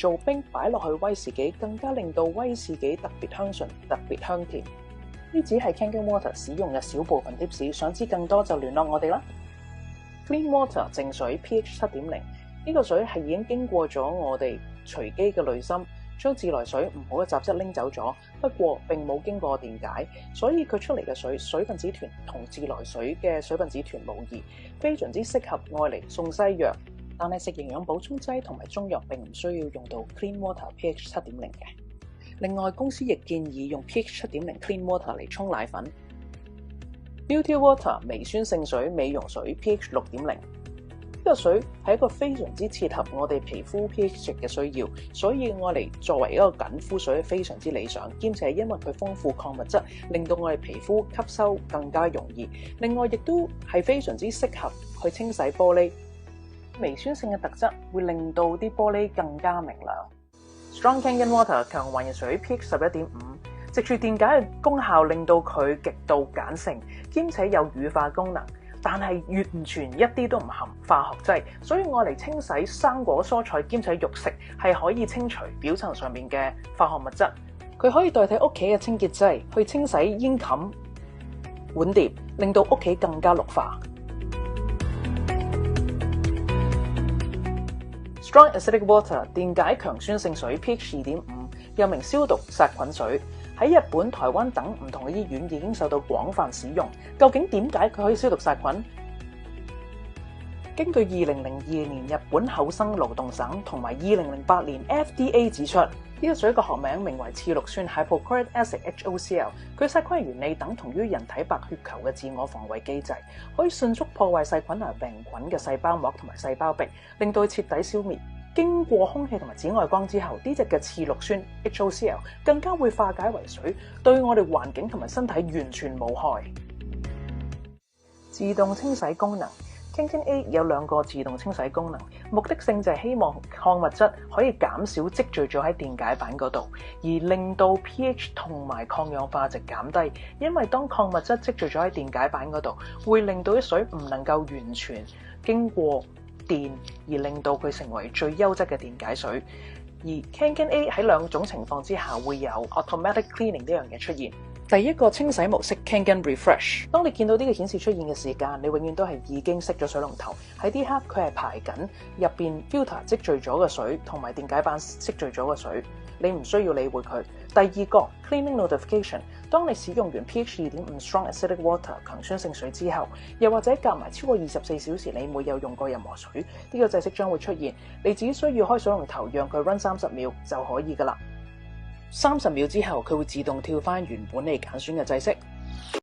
做冰擺落去威士忌，更加令到威士忌特別香醇、特別香甜。呢只係 Kangen Water 使用嘅小部分 tips， 想知更多就聯絡我哋啦。Clean Water 淨水 pH 7.0， 呢個水係已經經過咗我哋隨機嘅濾芯，將自來水唔好嘅雜質拎走咗，不過並冇經過電解，所以佢出嚟嘅水分子團同自來水嘅水分子團無異，非常之適合愛嚟送西藥。但係食營養補充劑同埋中藥並唔需要用到 Clean Water pH 7.0 嘅。另外，公司亦建議用 pH 7.0 Clean Water 嚟沖奶粉。Beauty Water 微酸性水美容水 pH 6.0， 呢個水係一個非常之切合我哋皮膚 pH 值嘅需要，所以愛嚟作為一個緊膚水非常之理想，兼且因為佢豐富礦物質，令到我哋皮膚吸收更加容易。另外，亦都係非常之適合去清洗玻璃。微酸性嘅特質會令到啲玻璃更加明亮。Strong Kangen Water 強還原水 pH 11.5， 藉住電解嘅功效，令到佢極度鹼性，兼且有乳化功能，但係完全一啲都唔含化學劑，所以愛嚟清洗生果、蔬菜兼且肉食係可以清除表層上面嘅化學物質。佢可以代替屋企嘅清潔劑去清洗煙冚、碗碟，令到屋企更加綠化。Strong Acidic Water 電解強酸性水 pH 2.5， 又名消毒殺菌水，喺日本、台灣等唔同嘅醫院已經受到廣泛使用。究竟點解佢可以消毒殺菌？根據2002年日本厚生勞動省同埋2008年 FDA 指出，呢個水嘅學名名為次氯酸 hypochlorite acid HOCl， 佢殺菌嘅原理等同於人體白血球嘅自我防衛機制，可以迅速破壞細菌同病菌嘅細胞膜同埋細胞壁，令到佢徹底消滅。經過空氣同埋紫外光之後，呢隻嘅次氯酸 HOCl 更加會化解為水，對我哋環境同埋身體完全無害。自動清洗功能。Kangen A 有兩個自動清洗功能，目的性就係希望礦物質可以減少積聚咗喺電解板嗰度，而令到 pH 同埋抗氧化值減低。因為當礦物質積聚咗喺電解板嗰度，會令到啲水唔能夠完全經過電，而令到佢成為最優質嘅電解水。而 Kangen A 喺兩種情況之下會有 automatic cleaning 呢樣嘢出現。第一個清洗模式 Kangen Refresh， 當你見到呢個顯示出現嘅時間，你永遠都係已經熄咗水龍頭。喺呢刻佢係排緊入邊 filter 積聚咗嘅水同埋電解板積聚咗嘅水，你唔需要理會佢。第二個 Cleaning Notification， 當你使用完 pH 2.5 Strong Acidic Water 強酸性水之後，又或者隔埋超過24小時你沒有用過任何水，呢個制式將會出現，你只需要開水龍頭讓佢 run 30秒就可以㗎喇。30秒之後，佢會自動跳返原本你揀選嘅制式。